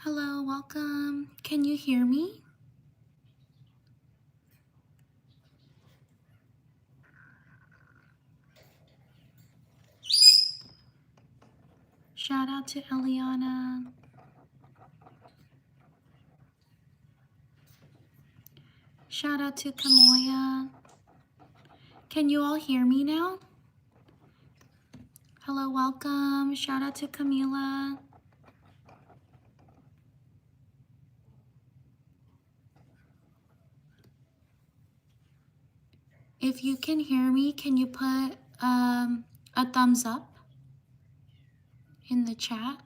Hello, welcome. Can you hear me? Shout out to Eliana. Shout out to Kamoya. Can you all hear me now? Hello, welcome. Shout out to Camila. If you can hear me, can you put a thumbs up in the chat?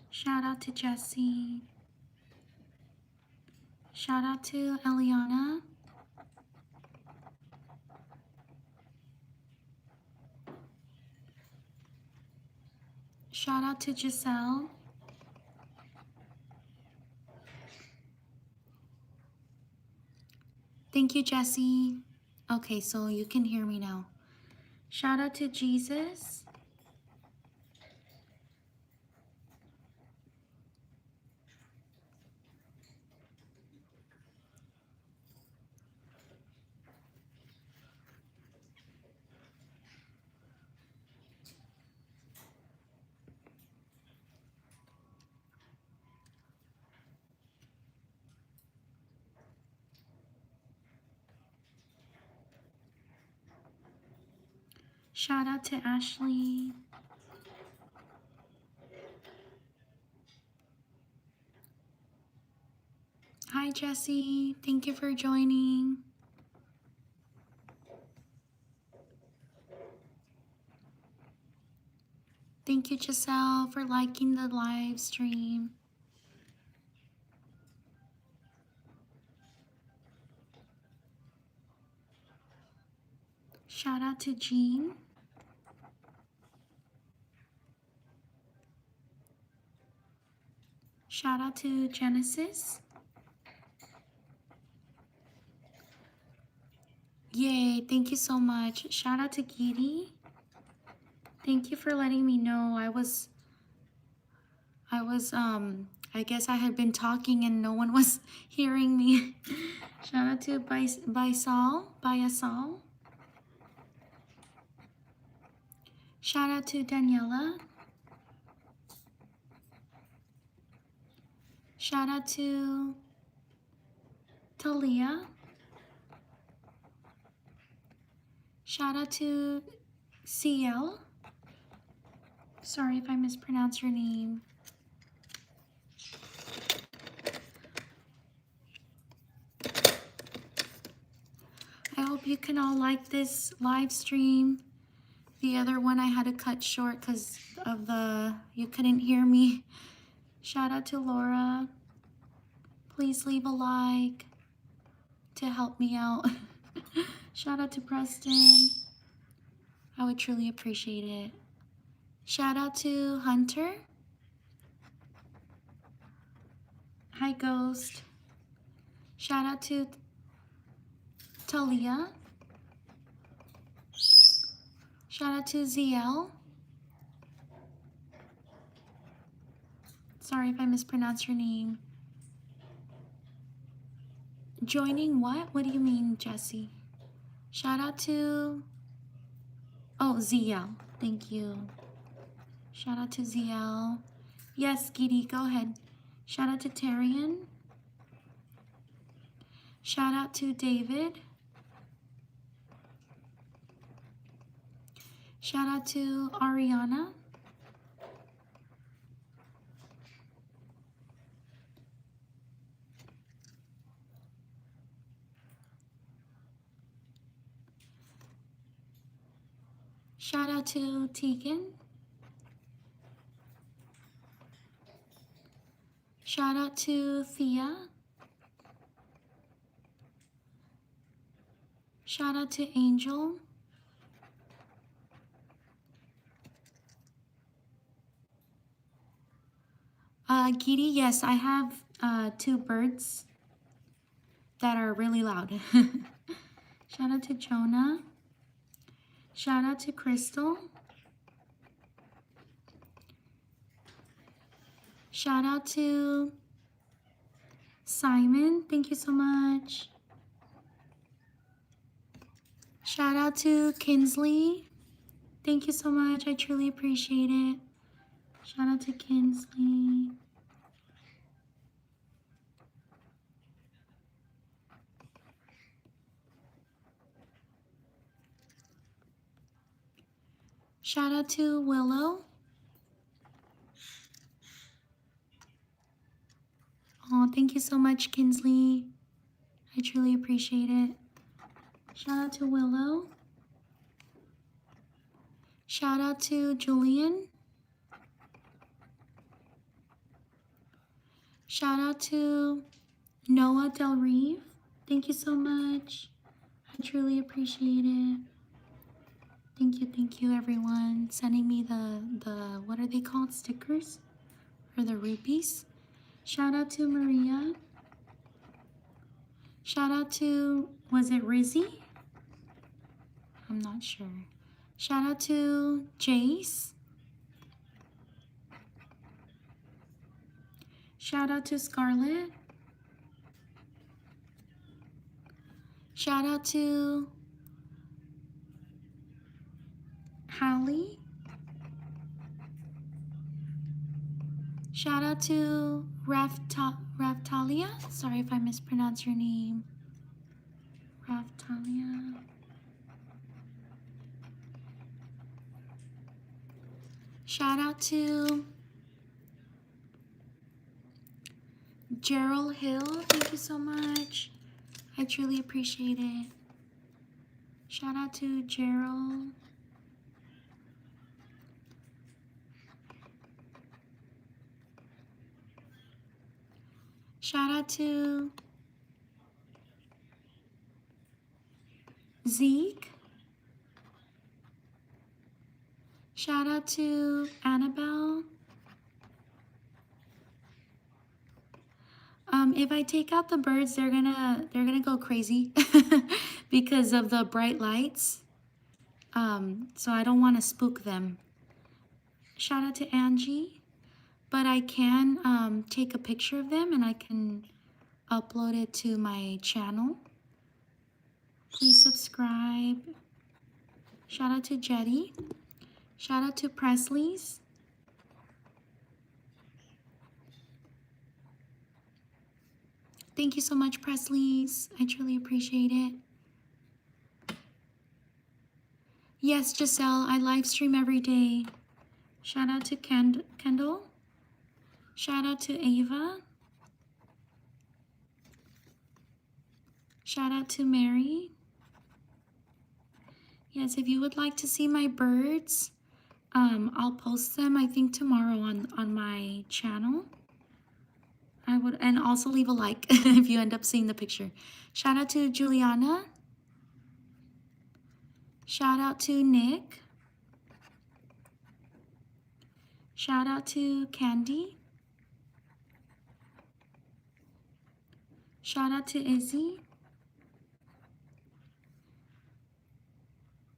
Shout out to Jessie. Shout out to Eliana. Shout out to Giselle. Thank you, Jessie. Okay, so you can hear me now. Shout out to Jesus. Shout out to Ashley. Hi, Jessie. Thank you for joining. Thank you, Giselle, for liking the live stream. Shout out to Jean. Shout out to Genesis. Yay, thank you so much. Shout out to Giddy. Thank you for letting me know. I guess I had been talking and no one was hearing me. Shout out to Baisal. Shout out to Daniela. Shout out to Talia. Shout out to CL. Sorry if I mispronounced your name. I hope you can all like this live stream. The other one I had to cut short because of you couldn't hear me. Shout out to Laura. Please leave a like to help me out. Shout out to Preston. I would truly appreciate it. Shout out to Hunter. Hi, Ghost. Shout out to Talia. Shout out to ZL. Sorry if I mispronounced your name. Joining what? What do you mean, Jessie? Shout out to... Oh, ZL. Thank you. Shout out to ZL. Yes, Giddy, go ahead. Shout out to Tarian. Shout out to David. Shout out to Ariana. Shout out to Tegan. Shout out to Thea. Shout out to Angel. Giddy, yes, I have 2 birds that are really loud. Shout out to Jonah. Shout out to Crystal. Shout out to Simon. Thank you so much. Shout out to Kinsley. Thank you so much. I truly appreciate it. Shout out to Kinsley. Shout out to Willow. Oh, thank you so much, Kinsley. I truly appreciate it. Shout out to Willow. Shout out to Julian. Shout out to Noah Del Reeve. Thank you so much. I truly appreciate it. Thank you everyone. Sending me the what are they called? Stickers? Or the rupees? Shout out to Maria. Shout out to, was it Rizzy? I'm not sure. Shout out to Jace. Shout out to Scarlett. Shout out to Hallie. Shout out to Raftalia. Sorry if I mispronounce your name. Raftalia. Shout out to Gerald Hill. Thank you so much. I truly appreciate it. Shout out to Gerald. Shout out to Zeke. Shout out to Annabelle. If I take out the birds, they're gonna go crazy because of the bright lights. So I don't want to spook them. Shout out to Angie. But I can take a picture of them and I can upload it to my channel. Please subscribe. Shout out to Jetty. Shout out to Presley's. Thank you so much, Presley's. I truly appreciate it. Yes, Giselle, I live stream every day. Shout out to Kendall. Shout out to Ava. Shout out to Mary. Yes, if you would like to see my birds, I'll post them, I think, tomorrow on my channel. I would, and also leave a like if you end up seeing the picture. Shout out to Juliana. Shout out to Nick. Shout out to Candy. Shout out to Izzy.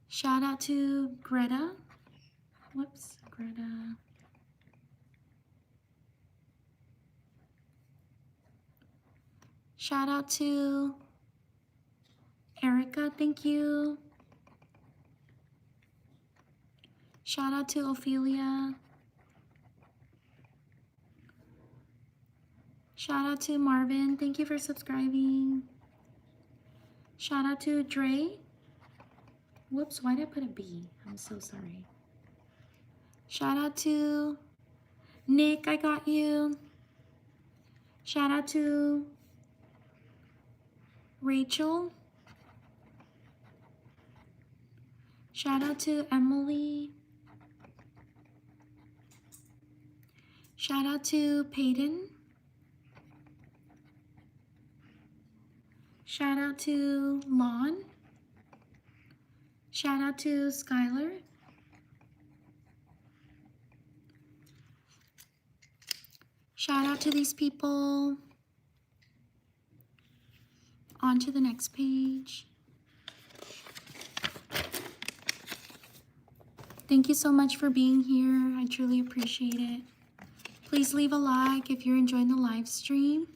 Shout out to Greta. Whoops, Greta. Shout out to Erica, thank you. Shout out to Ophelia. Shout out to Marvin, thank you for subscribing. Shout out to Dre. Whoops, why did I put a B? I'm so sorry. Shout out to Nick, I got you. Shout out to Rachel. Shout out to Emily. Shout out to Peyton. Shout out to Lon. Shout out to Skylar. Shout out to these people. On to the next page. Thank you so much for being here. I truly appreciate it. Please leave a like if you're enjoying the live stream.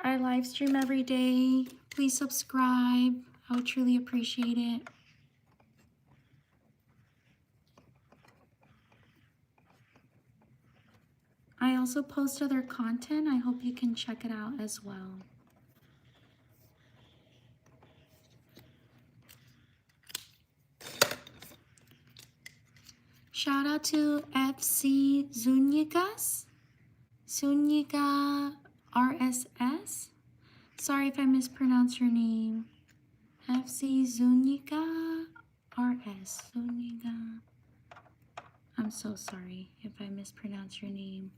I live stream every day. Please subscribe. I would truly appreciate it. I also post other content. I hope you can check it out as well. Shout out to FC Zunigas, Zuniga RSS. Sorry if I mispronounce your name. FC Zuniga RS. Zuniga. I'm so sorry if I mispronounce your name.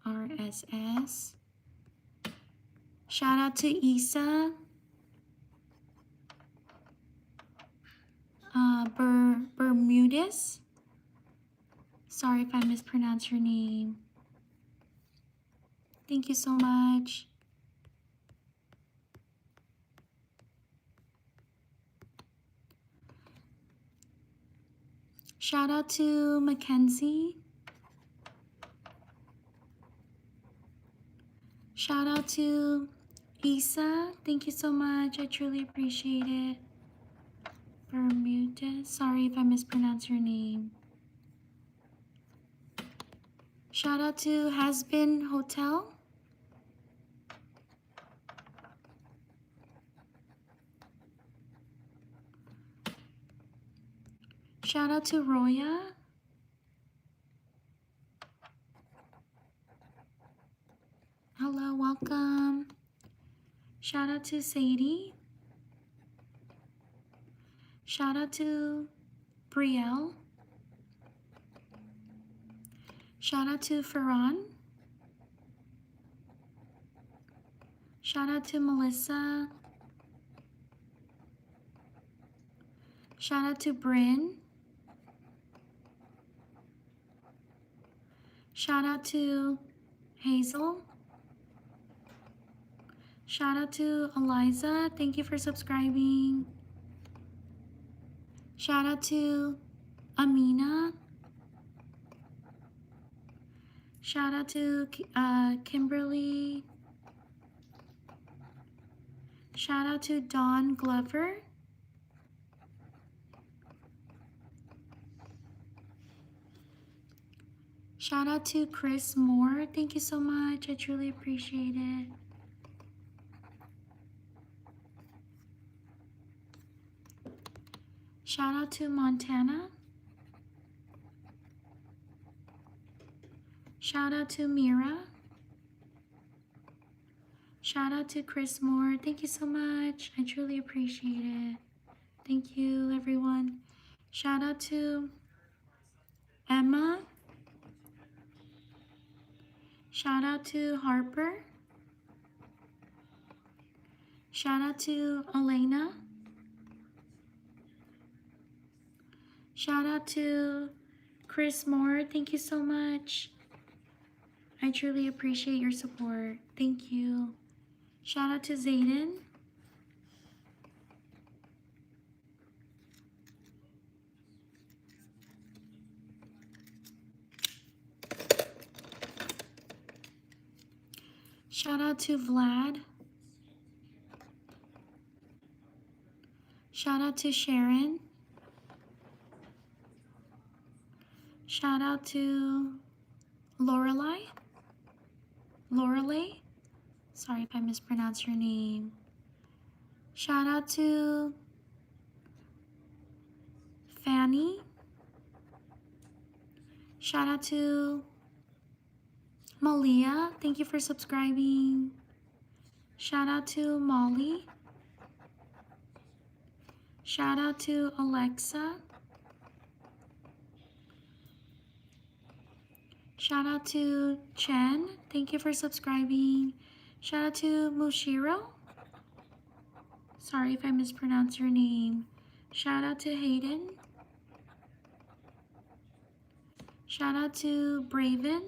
RSS. Shout out to Isa. Bermudez. Sorry if I mispronounce your name. Thank you so much. Shout out to Mackenzie. Shout out to Isa. Thank you so much. I truly appreciate it. Bermudez. Sorry if I mispronounce your name. Shout out to Has Been Hotel. Shout out to Roya. Hello, welcome. Shout out to Sadie. Shout out to Brielle. Shout out to Farhan. Shout out to Melissa. Shout out to Bryn. Shout out to Hazel. Shout out to Eliza. Thank you for subscribing. Shout out to Amina. Shout out to Kimberly. Shout out to Dawn Glover. Shout out to Chris Moore. Thank you so much. I truly appreciate it. Shout out to Montana. Shout out to Mira. Shout out to Chris Moore. Thank you so much. I truly appreciate it. Thank you, everyone. Shout out to Emma. Shout out to Harper. Shout out to Elena. Shout out to Chris Moore. Thank you so much. I truly appreciate your support. Thank you. Shout out to Zayden. Shout out to Vlad. Shout out to Sharon. Shout out to Lorelei. Sorry if I mispronounce your name. Shout out to Fanny. Shout out to Malia. Thank you for subscribing. Shout out to Molly. Shout out to Alexa. Shout out to Chen. Thank you for subscribing. Shout out to Mushiro. Sorry if I mispronounce your name. Shout out to Hayden. Shout out to Braven.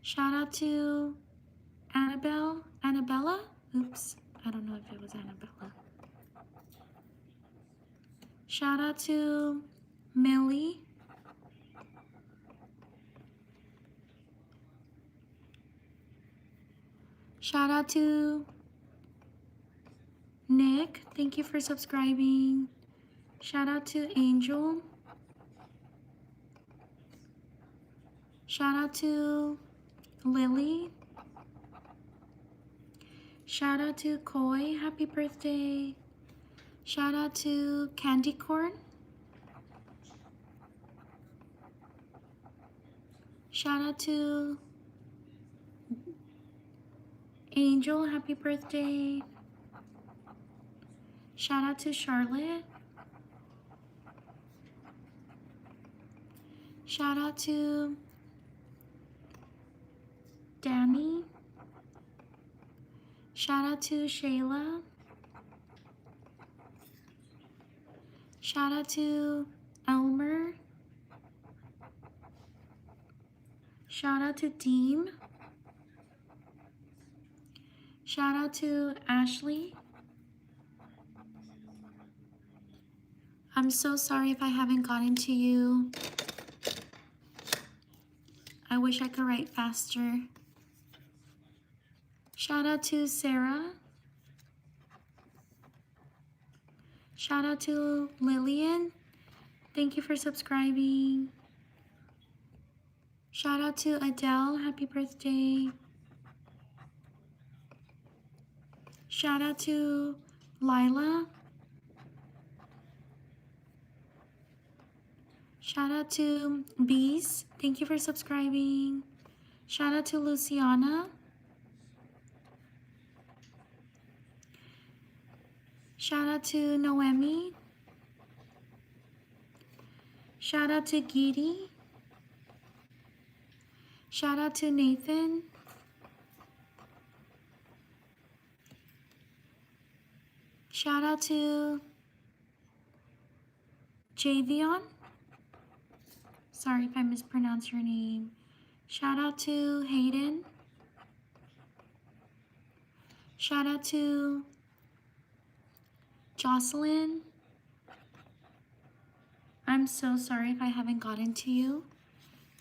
Shout out to Annabella. Oops, I don't know if it was Annabella. Shout out to Millie. Shout out to Nick. Thank you for subscribing. Shout out to Angel. Shout out to Lily. Shout out to Koi. Happy birthday. Shout out to Candy Corn. Shout out to Angel. Happy birthday. Shout out to Charlotte. Shout out to Danny. Shout out to Shayla. Shout out to Elmer. Shout out to Dean. Shout out to Ashley. I'm so sorry if I haven't gotten to you. I wish I could write faster. Shout out to Sarah. Shout out to Lillian. Thank you for subscribing. Shout out to Adele. Happy birthday. Shout out to Lila. Shout out to Bees. Thank you for subscribing. Shout out to Luciana. Shout out to Noemi. Shout out to Gidi. Shout out to Nathan. Shout out to Javion. Sorry if I mispronounced your name. Shout out to Hayden. Shout out to Jocelyn. I'm so sorry if I haven't gotten to you.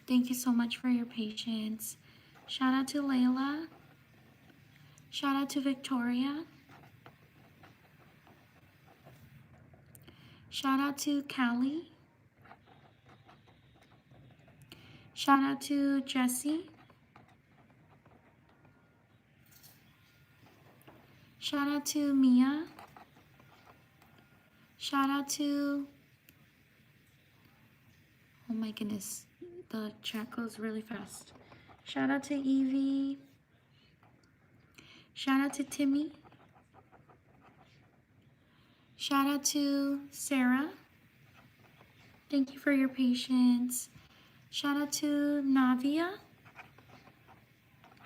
Thank you so much for your patience. Shout out to Layla. Shout out to Victoria. Shout out to Callie. Shout out to Jessie. Shout out to Mia. Shout out to, oh my goodness, the chat goes really fast. Shout out to Evie. Shout out to Timmy. Shout out to Sarah. Thank you for your patience. Shout out to Navia,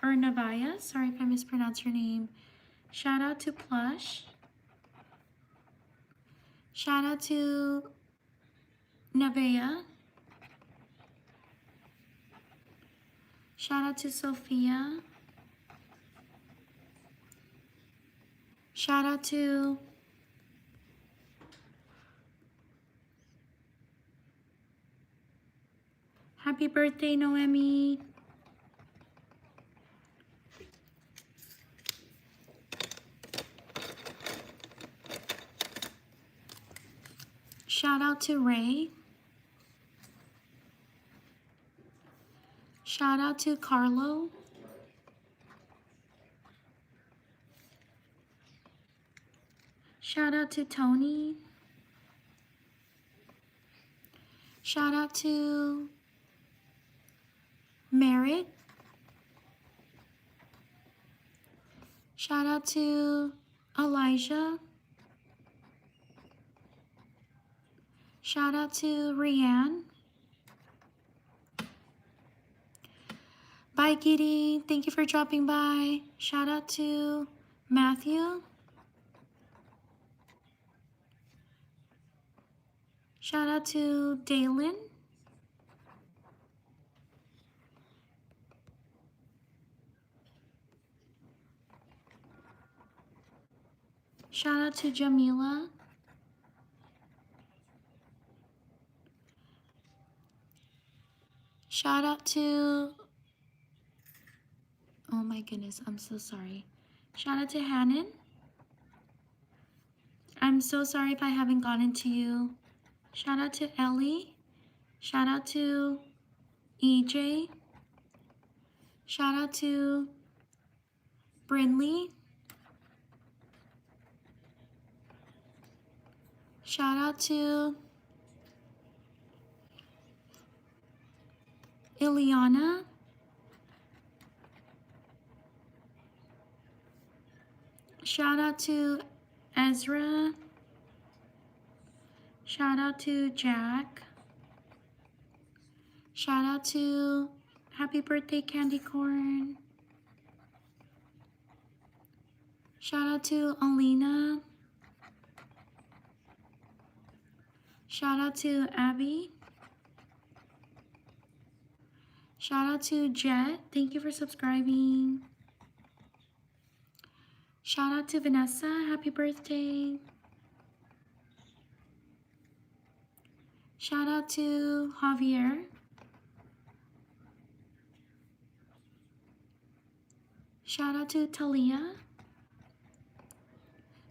or Navaya, sorry if I mispronounced your name. Shout out to Plush. Shout out to Navea. Shout out to Sophia. Shout out to happy birthday, Noemi. Shout out to Ray. Shout out to Carlo. Shout out to Tony. Shout out to Merritt. Shout out to Elijah. Shout out to Rianne. Bye, Giddy. Thank you for dropping by. Shout out to Matthew. Shout out to Dalen. out to Jamila. Shout out to, oh my goodness, I'm so sorry. Shout out to Hannon. I'm so sorry if I haven't gotten to you. Shout out to Ellie. Shout out to EJ. Shout out to Brinley. Shout out to Ileana. Shout out to Ezra. Shout out to Jack. Shout out to Happy Birthday Candy Corn. Shout out to Alina. Shout out to Abby. Shout out to Jet. Thank you for subscribing. Shout out to Vanessa. Happy birthday. Shout out to Javier. Shout out to Talia.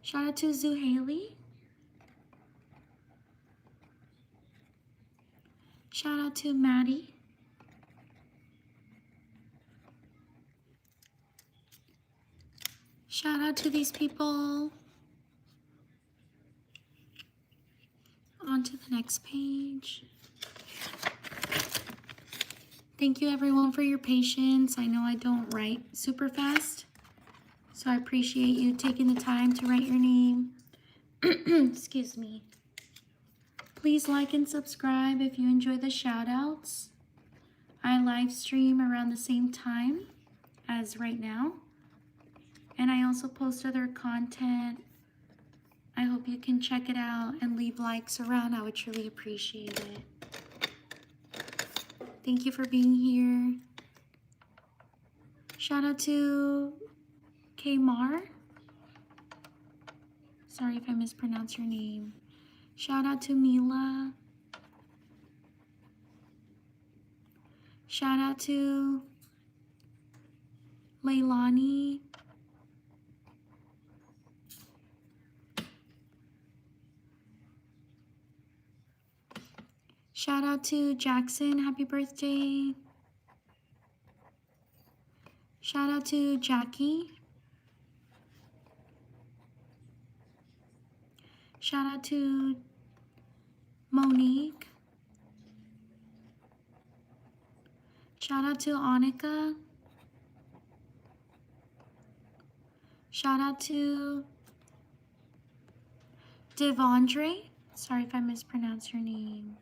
Shout out to Zuhaili. Shout out to Maddie. Shout out to these people. On to the next page. Thank you everyone for your patience. I know I don't write super fast, so I appreciate you taking the time to write your name. Excuse me. Please like and subscribe if you enjoy the shout outs. I live stream around the same time as right now, and I also post other content. I hope you can check it out and leave likes around. I would truly appreciate it. Thank you for being here. Shout out to Kmar. Sorry if I mispronounce your name. Shout out to Mila. Shout out to Leilani. Shout out to Jackson, happy birthday. Shout out to Jackie. Shout out to Monique. Shout out to Annika. Shout out to Devondre. Sorry if I mispronounce your name.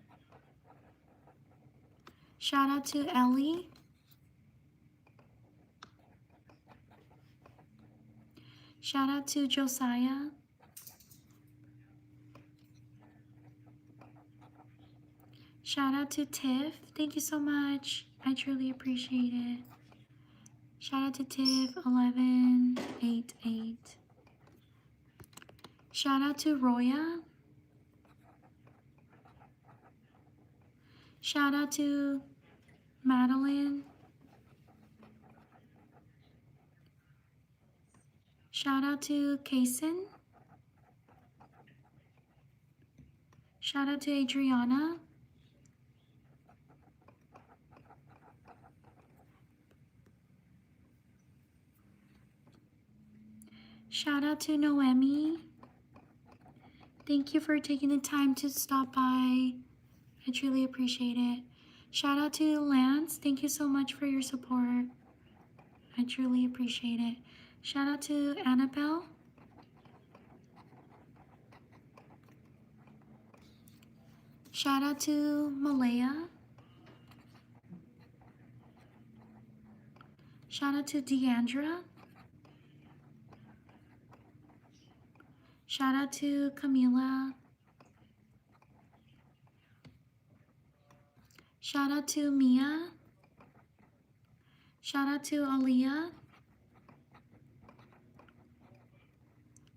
Shout out to Ellie. Shout out to Josiah. Shout out to Tiff. Thank you so much. I truly appreciate it. Shout out to Tiff 1188. Shout out to Roya. Shout out to Madeline. Shout out to Kason. Shout out to Adriana. Shout out to Noemi. Thank you for taking the time to stop by. I truly appreciate it. Shout out to Lance. Thank you so much for your support. I truly appreciate it. Shout out to Annabelle. Shout out to Malaya. Shout out to Deandra. Shout out to Camila. Shout out to Mia. Shout out to Aaliyah.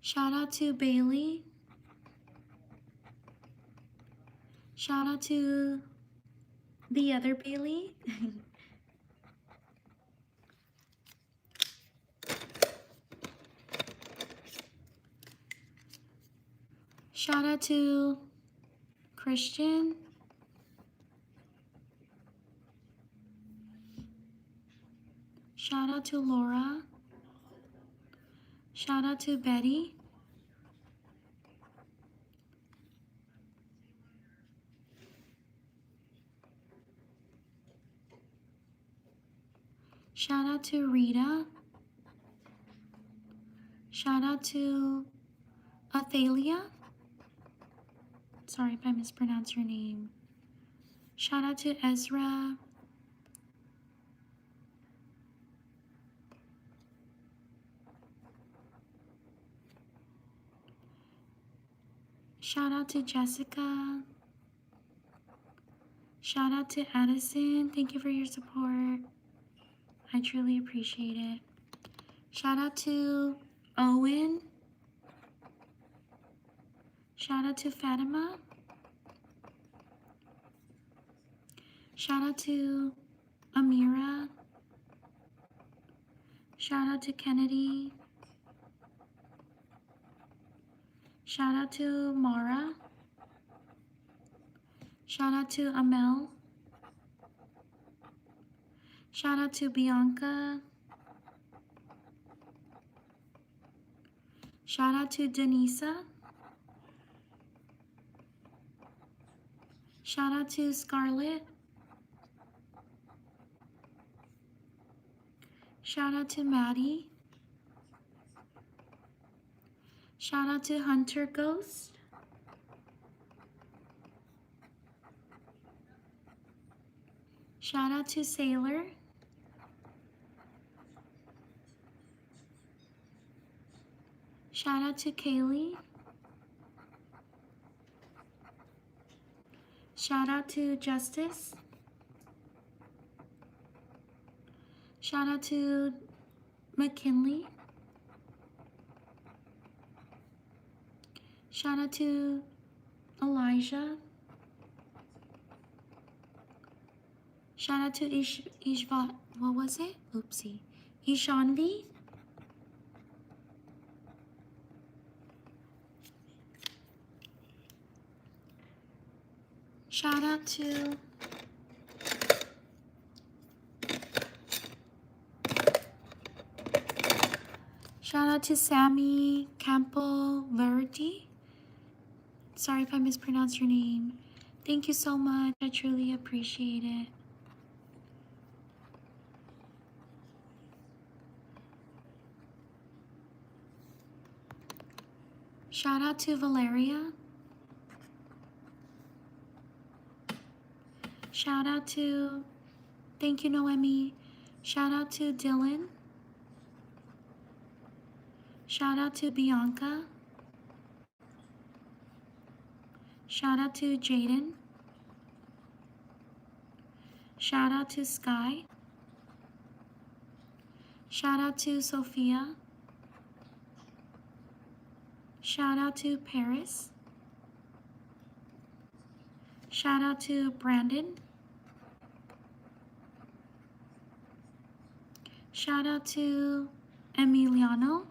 Shout out to Bailey. Shout out to the other Bailey. Shout out to Christian. Shout out to Laura. Shout out to Betty. Shout out to Rita. Shout out to Athalia. Sorry if I mispronounced your name. Shout out to Ezra. Shout out to Jessica. Shout out to Addison. Thank you for your support. I truly appreciate it. Shout out to Owen. Shout out to Fatima. Shout out to Amira. Shout out to Kennedy. Shout out to Mara. Shout out to Amel. Shout out to Bianca. Shout out to Denisa. Shout out to Scarlett. Shout out to Maddie. Shout out to Hunter Ghost. Shout out to Sailor. Shout out to Kaylee. Shout out to Justice. Shout out to McKinley. Shout out to Elijah. Shout out to Ishvat. What was it? Oopsie. Ishanvi. Shout out to Sammy Campo Verdi. Sorry if I mispronounced your name. Thank you so much. I truly appreciate it. Shout out to Valeria. Shout out to, thank you, Noemi. Shout out to Dylan. Shout out to Bianca. Shout out to Jaden. Shout out to Sky. Shout out to Sophia. Shout out to Paris. Shout out to Brandon. Shout out to Emiliano.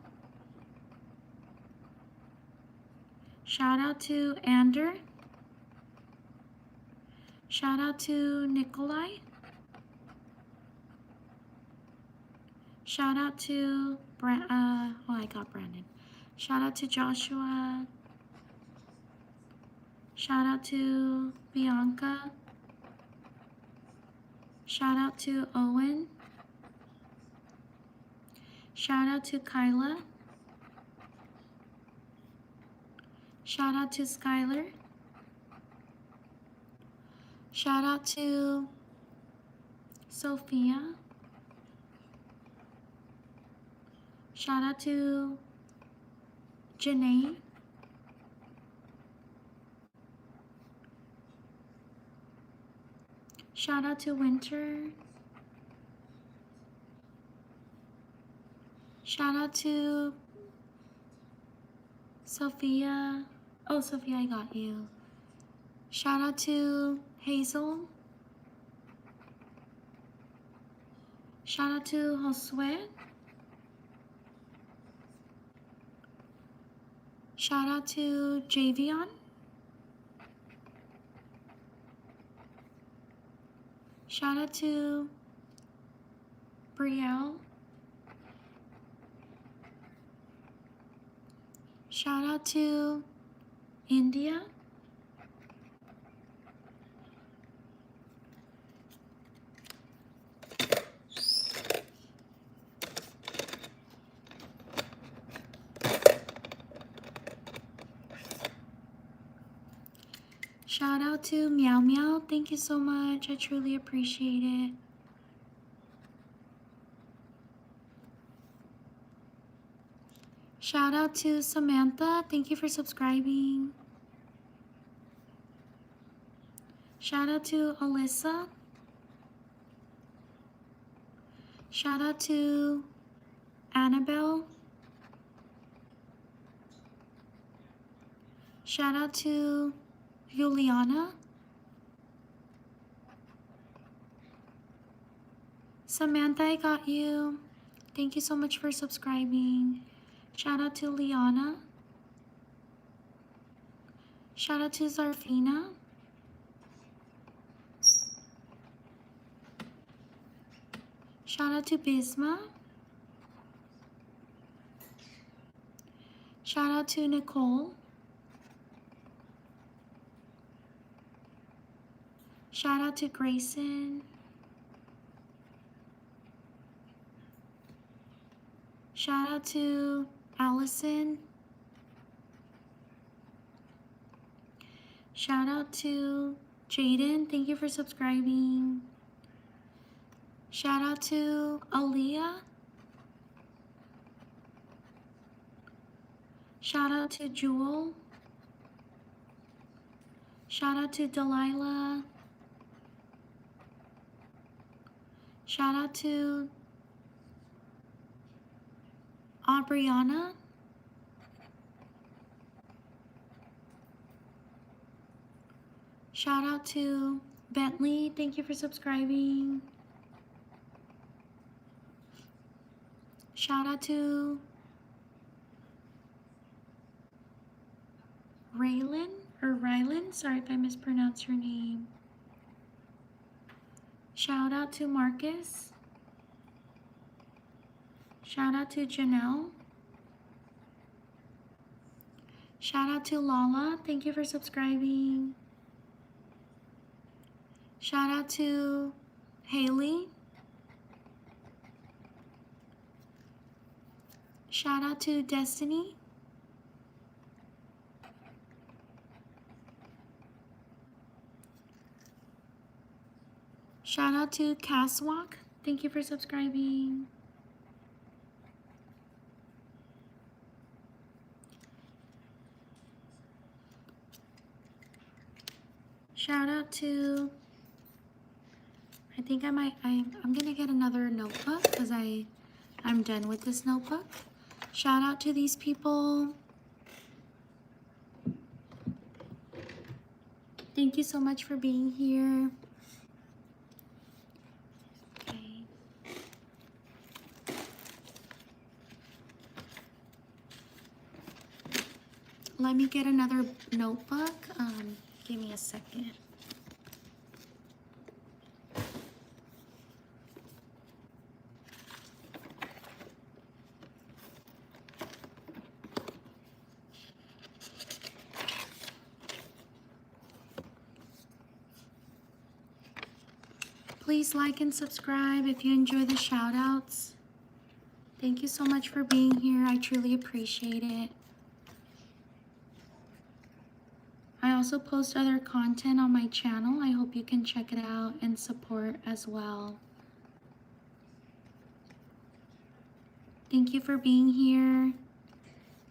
Shout out to Ander. Shout out to Nikolai. Shout out to I got Brandon. Shout out to Joshua. Shout out to Bianca. Shout out to Owen. Shout out to Kyla. Shout out to Skylar. Shout out to Sophia. Shout out to Janae. Shout out to Winter. Shout out to Sophia. Oh, Sophia, I got you. Shout out to Hazel. Shout out to Josue. Shout out to Javion. Shout out to Brielle. Shout out to India. Shout out to Meow Meow. Thank you so much. I truly appreciate it. Shout out to Samantha. Thank you for subscribing. Shout out to Alyssa. Shout out to Annabelle. Shout out to Juliana. Samantha, I got you. Thank you so much for subscribing. Shout out to Liana. Shout out to Zarfina. Shout out to Bisma. Shout out to Nicole. Shout out to Grayson. Shout out to Allison. Shout out to Jaden. Thank you for subscribing. Shout out to Aaliyah. Shout out to Jewel. Shout out to Delilah. Shout out to Aubriana. Shout out to Bentley. Thank you for subscribing. Shout out to Rylan. Sorry if I mispronounced your name. Shout out to Marcus. Shout out to Janelle. Shout out to Lala. Thank you for subscribing. Shout out to Haley. Shout out to Destiny. Shout out to Caswalk. Thank you for subscribing. Shout out to, I think I'm gonna get another notebook because I'm done with this notebook. Shout out to these people. Thank you so much for being here. Okay. Let me get another notebook. Give me a second. Please like and subscribe if you enjoy the shout outs. Thank you so much for being here. I truly appreciate it. I also post other content on my channel. I hope you can check it out and support as well. Thank you for being here.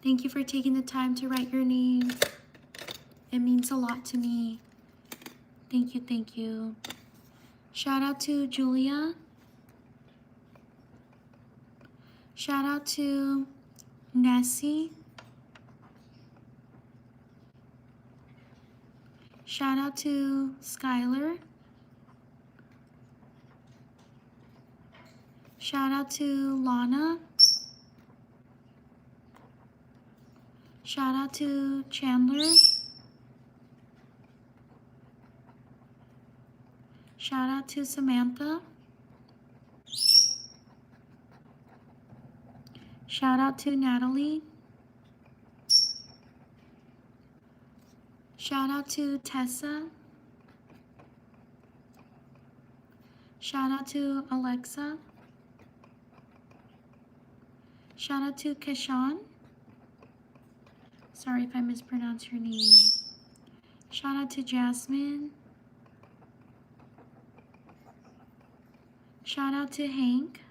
Thank you for taking the time to write your name. It means a lot to me. Thank you, thank you. Shout out to Julia. Shout out to Nessie. Shout out to Skylar. Shout out to Lana. Shout out to Chandler. Shout out to Samantha. Shout out to Natalie. Shout out to Tessa. Shout out to Alexa. Shout out to Keshawn. Sorry if I mispronounce your name. Shout out to Jasmine. Shout out to Hank.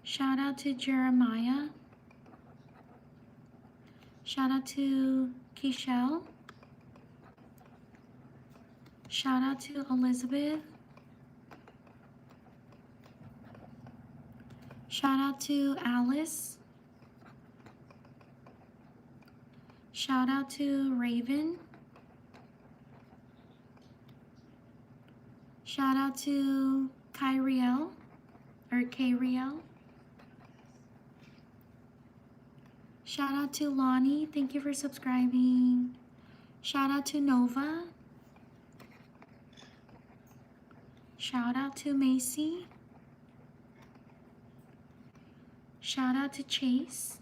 Shout out to Jeremiah. Shout out to Keishel. Shout out to Elizabeth. Shout out to Alice. Shout out to Raven. Shout out to Kyriel or Kyriel. Shout out to Lonnie. Thank you for subscribing. Shout out to Nova. Shout out to Macy. Shout out to Chase.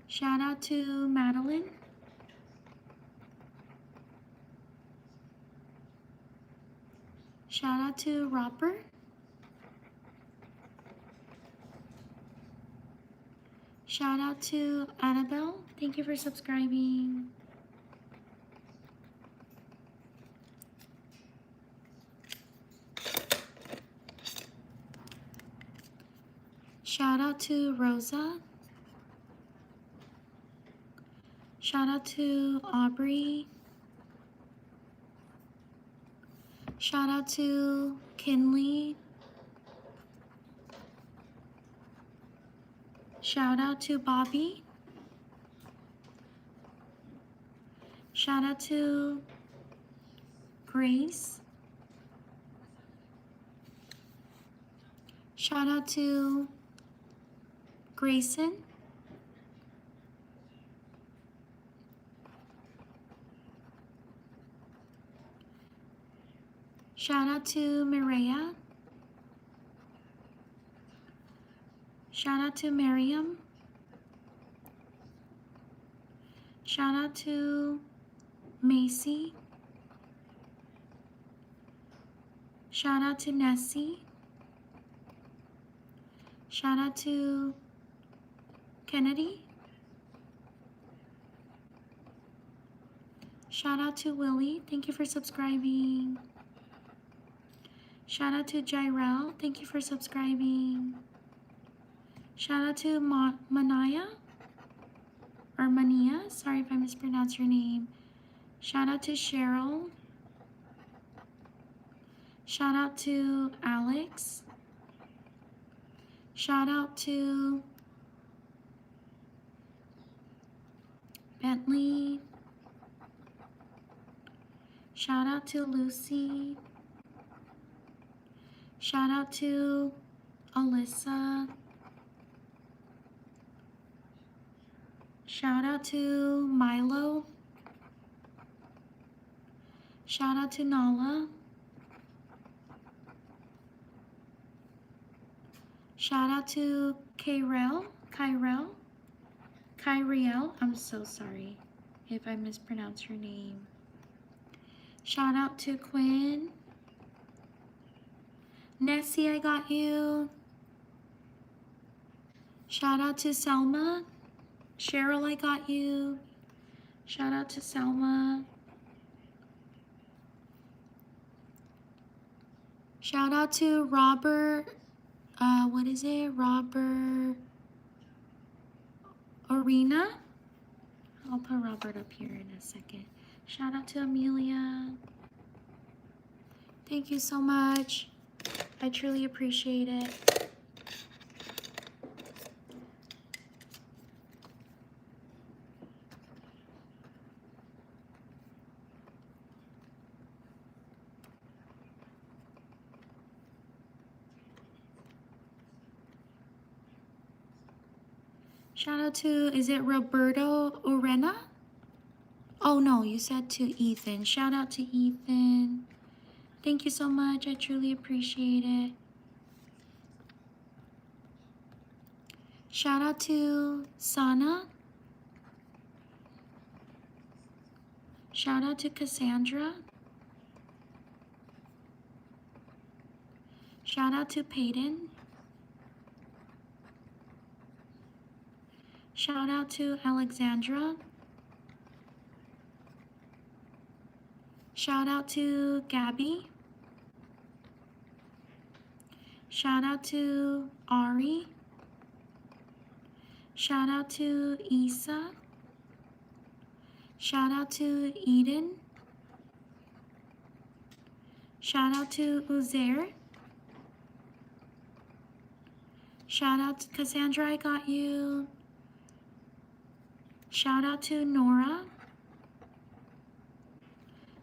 Shout out to Madeline. Shout out to Robert. Shout out to Annabelle. Thank you for subscribing. Shout out to Rosa. Shout out to Aubrey. Shout out to Kinley. Shout out to Bobby. Shout out to Grace. Shout out to Grayson. Shout out to Mireya. Shout out to Miriam. Shout out to Macy. Shout out to Nessie. Shout out to Kennedy. Shout out to Willie. Thank you for subscribing. Shout out to Jirel. Thank you for subscribing. Shout out to Mania or Mania. Sorry if I mispronounced your name. Shout out to Cheryl. Shout out to Alex. Shout out to Bentley. Shout out to Lucy. Shout out to Alyssa. Shout out to Milo. Shout out to Nala. Shout out to Kyriel. I'm so sorry if I mispronounce your name. Shout out to Quinn. Nessie, I got you. Shout out to Selma. Cheryl, I got you. Shout out to Selma. Shout out to Robert. What is it? Robert Arena. I'll put Robert up here in a second. Shout out to Amelia. Thank you so much. I truly appreciate it. Shout out to, is it Roberto Urena? Oh no, you said to Ethan. Shout out to Ethan. Thank you so much. I truly appreciate it. Shout out to Sana. Shout out to Cassandra. Shout out to Peyton. Shout out to Alexandra. Shout out to Gabby. Shout out to Ari. Shout out to Isa. Shout out to Eden. Shout out to Uzair. Shout out to Cassandra, I got you. Shout out to Nora.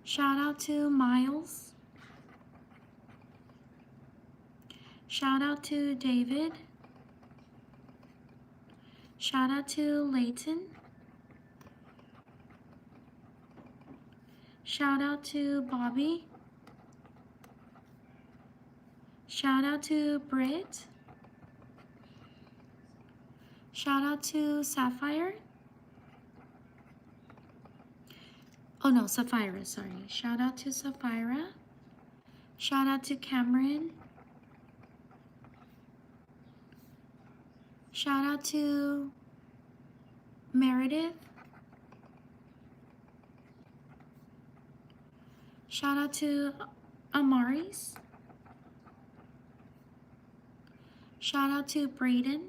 Shout out to Miles. Shout out to David. Shout out to Layton. Shout out to Bobby. Shout out to Britt. Shout out to Sapphire. Oh no, Sapphira, sorry. Shout out to Sapphira. Shout out to Cameron. Shout out to Meredith. Shout out to Amaris. Shout out to Brayden.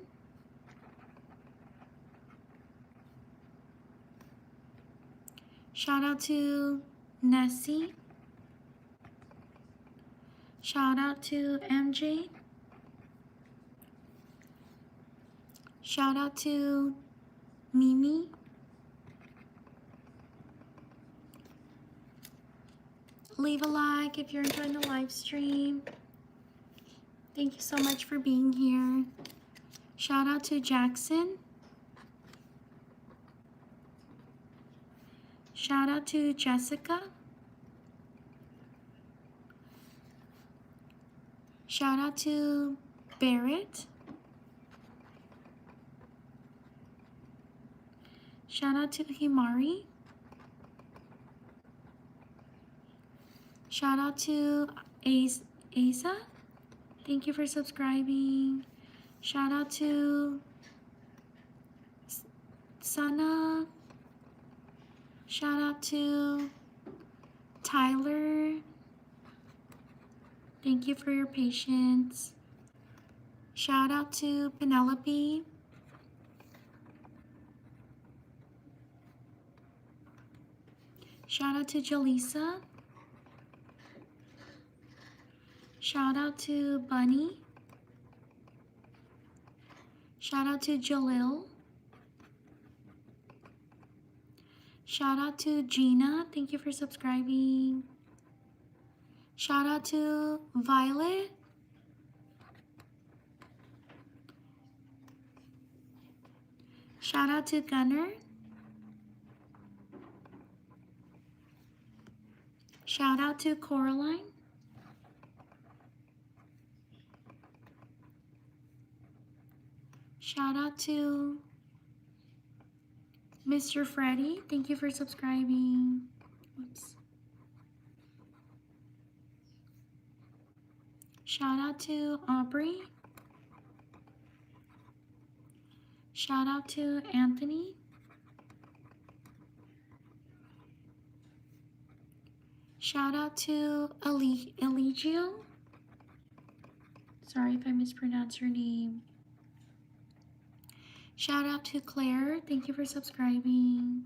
Shout out to Nessie. Shout out to MJ. Shout out to Mimi. Leave a like if you're enjoying the live stream. Thank you so much for being here. Shout out to Jackson. Shout out to Jessica. Shout out to Barrett. Shout out to Himari. Shout out to Asa. Thank you for subscribing. Shout out to Sana. Shout out to Tyler. Thank you for your patience. Shout out to Penelope. Shout out to Jaleesa. Shout out to Bunny. Shout out to Jalil. Shout out to Gina. Thank you for subscribing. Shout out to Violet. Shout out to Gunner. Shout out to Coraline. Shout out to Mr. Freddy. Thank you for subscribing. Whoops. Shout out to Aubrey. Shout out to Anthony. Shout out to Eligio. Sorry if I mispronounced your name. Shout out to Claire. Thank you for subscribing.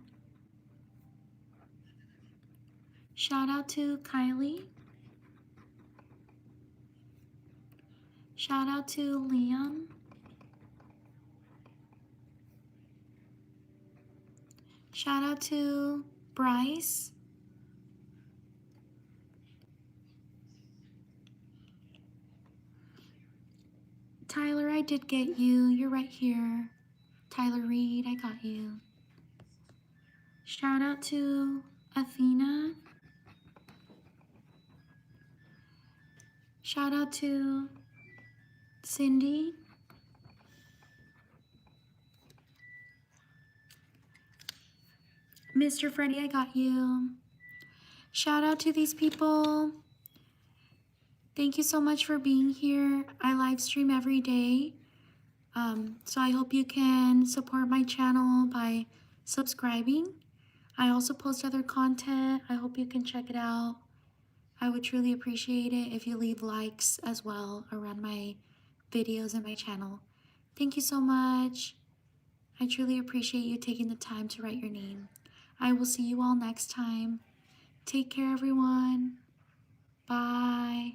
Shout out to Kylie. Shout out to Liam. Shout out to Bryce. Tyler, I did get you. You're right here. Tyler Reed, I got you. Shout out to Athena. Shout out to Cindy. Mr. Freddie, I got you. Shout out to these people. Thank you so much for being here. I live stream every day. So I hope you can support my channel by subscribing. I also post other content. I hope you can check it out. I would truly appreciate it if you leave likes as well around my videos and my channel. Thank you so much. I truly appreciate you taking the time to write your name. I will see you all next time. Take care, everyone. Bye.